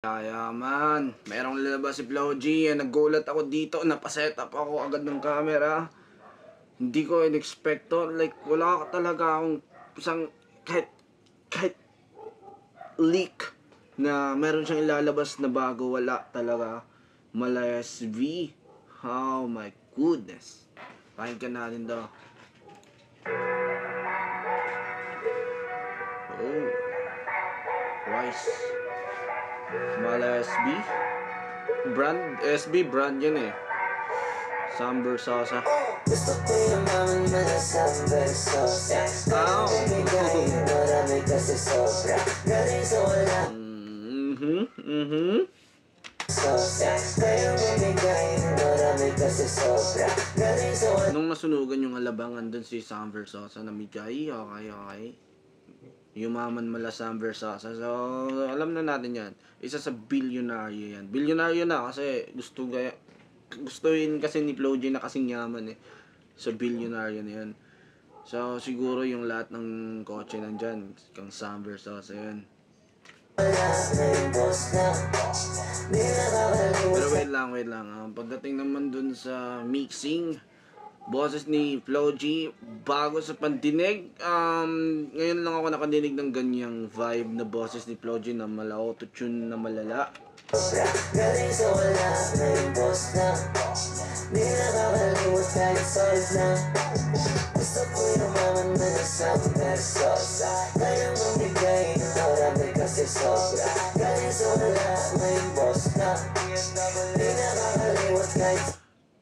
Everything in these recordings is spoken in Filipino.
Man, merong lalabas si Flo G. Nagulat ako dito, napaset up ako agad ng camera. Hindi ko in-expecto, like wala ka talaga akong isang kahit leak na meron siyang ilalabas na bago. Wala talaga. Malayas V. Oh my goodness. Pakinggan natin daw. Oh, Rice Mala SB brand, SB brand yun eh. Samber Sosa. Gusto ko yung naman malasamber sosa. Kaya bumigay ng marami kasi sobra. Galing sa wala sosa. Kaya bumigay ng marami kasi sobra. Galing sa wala. Nung nasunugan yung alabangan dun si Samber Sosa na Mijay, okay. Yumaman mala Samber Sosa. So, alam na natin yan. Isa sa bilyonaryo yan. Bilyonaryo na kasi gustuin kasi ni Flo G na kasing yaman eh. So, bilyonaryo na yan. So, siguro yung lahat ng kotse nandyan, kang Samber Sosa yun. Pero wait lang. Pagdating naman dun sa mixing, boses ni Flo G, bago sa pandinig, ngayon lang ako nakadinig ng ganyang vibe na boses ni Flo G na mala auto-tune na malala. Galing sa wala na yung boss na. Di nakakalimot kahit solve na. Gusto ko yung maman na nasamber sosa. Kaya mamigay ng marami kasi sobra. Galing sa wala na yung boss na. Di nakakalimot kahit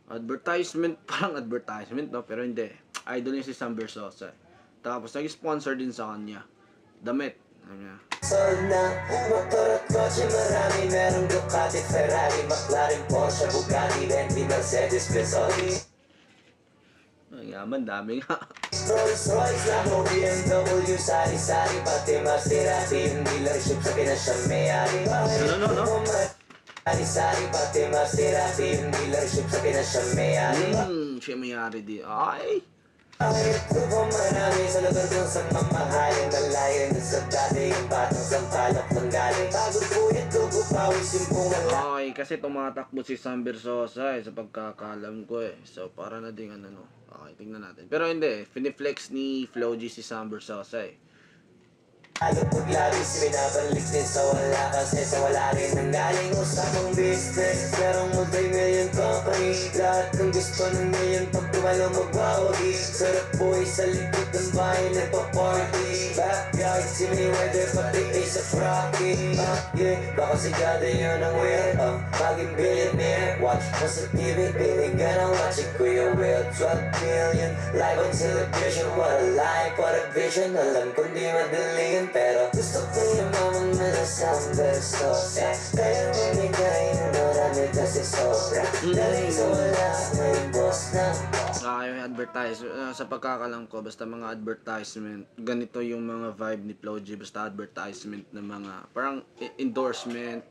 Parang advertisement no, pero hindi. Idol niya si Samber Sosa. Tapos nag-sponsor din sa kanya. Damit. solve na. Motor at kotse marami. Merong Ducati, Ferrari, McLaren, Porsche, Bugatti, Bentley, Mercedes, Bentley. Ang yaman, dami nga. Rolls Royce, Lambo, BMW, sari-sari, pati Maserati. Yung dealership sa pinasyang may-ari. No. Sari-sari, pati Maserati. Yung dealership sa pinasyang may-ari. Siya may-ari di. Ay! Kahit ko po marami sa lugar kung saan mamahalin. Malayo na sa dati yung batang sampalok ng galing. Pagod puyat, dugo, pawis yung bunga. Okay, kasi tumatakbo si Samber Sosa sa pagkakalam ko eh. So, para na din ano. Okay, tingnan natin. Pero hindi, finiflex ni Flo G si Samber Sosa eh. Alok paglabis, binabalik din sa wala. Kasi sa wala rin ang galing usapang business. Merong multi-million company. Lahat ng gusto ng million pag tumalo magwawagi. Sarap boy sa likod ng bahay nagpa-party. Backyard si Mayweather pati A$AP Rocky. Baka si Jada yun ang weird. Maging billionaire. Watch mo sa TV, binigyan ang watching ko yung real 12 million. Live on celebration, what a life, what a vision. Alam kong di madali yun, pero gusto ko yung mamang malasamber sosa. Kaya mamigay ng marami kasi sobra. Galing sa wala na yung boss na. Yung advertise, sa pagkakalam ko, basta mga advertisement, ganito yung mga vibe ni Flo G, basta advertisement na mga, parang endorsement,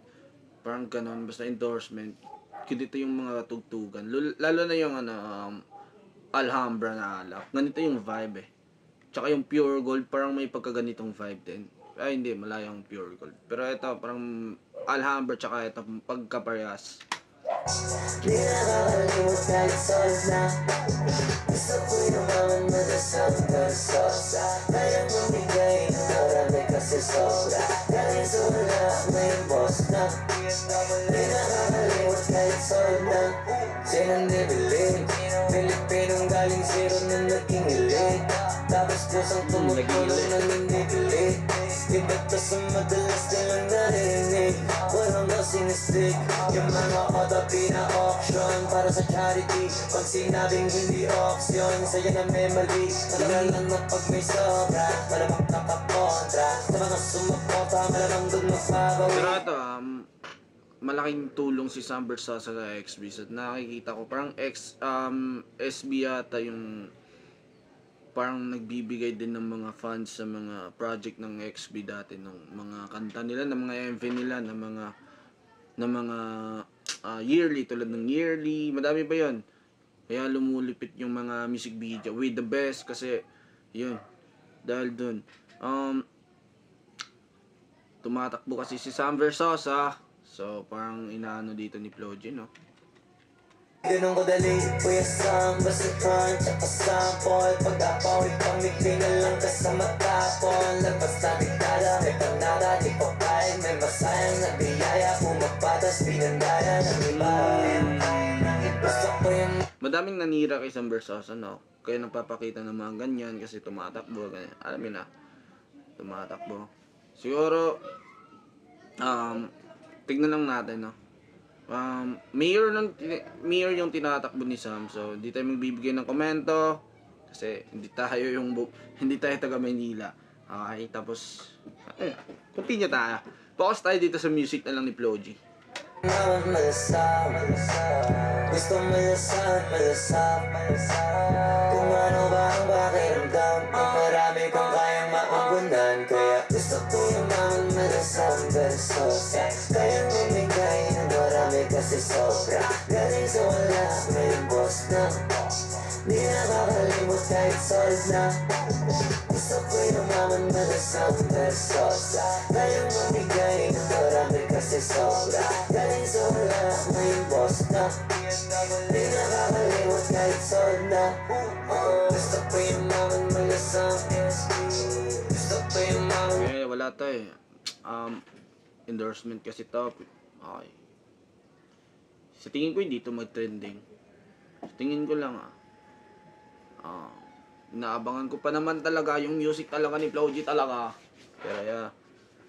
parang ganon, basta endorsement, ganito yung mga tugtugan, lalo na yung Alhambra na alak, ganito yung vibe eh. Tsaka yung Pure Gold, parang may pagkaganitong vibe din. Ay hindi, malayang Pure Gold. Pero ito, parang Alhambra, tsaka ito, pagkaparehas. Di nakakalimot kahit solve na. Gusto ko yung maman malasamber sosa. Kaya mamigay ng marami kasi sobra. Galing sa wala na yung boss na. Di nakakalimot kahit solve na. Sinang nibilig Pilipinong galing zero na naging elite. Tapos pusang tumutulong na nandibilig. Iba't sa madalas nilang narinig. Walang sinistig. Yung mga auto pina-auction para sa charity. Pag sinabing hindi auction, sa'yo na may mali. Nalalang na pag may sobra, malamang nakakontra. Sa mga sumapota, malamang doon magpabawi. Pero ito, malaking tulong si Samber Sosa sa XB. So, nakikita ko, parang SB yata yung parang nagbibigay din ng mga funds sa mga project ng XB dati, ng mga kanta nila, ng mga MV nila, ng mga yearly, tulad ng yearly, madami pa yon. Kaya lumulipit yung mga music video with the best kasi yun, dahil dun tumatakbo kasi si Samber Sosa So, parang inaano dito ni Flo G, no? Ganun ko dali, kuya Sam, basuhan, tsaka sample Pag-apaw, ipamigli na lang ka sa matapon Lagpas na diktada, may panada, di pa kahit may masayang na biyaya Pumapatas, pinandaya ng iba Gusto ko yung Madaming nanira kay Sam Versosa, no? Kaya nagpapakita ng mga ganyan kasi tumatakbo, ganyan. Alam mo na, tumatakbo. Siguro, tignan lang natin, no? Mayor yung tinatakbo ni Sam. So, hindi tayo magbibigay ng komento kasi hindi tayo taga Maynila. Okay, tapos continue tayo. Focus tayo dito sa music na lang ni Flo G. naman malasap Gusto malasap Kung ano ba ang pakiramdam Ang marami kong kayang maambunan Kaya gusto ko yung naman malasap versos Kayang umigay ng marami kasi sobra Galing sa wala, may boss na Di nakakalimot kahit solve na Gusto ko yung naman malasap versos Kayang umigay ng marami kasi sobra Galing sa wala, may boss na Di nakakalimot kahit solve na Gusto ko yung naman malasap Gusto ko yung naman Wala to eh. Endorsement kasi to. Okay. Sa tingin ko hindi to mag-trending. Sa tingin ko lang inaabangan ko pa naman talaga yung music talaga ni Flo G talaga. Pero yeah.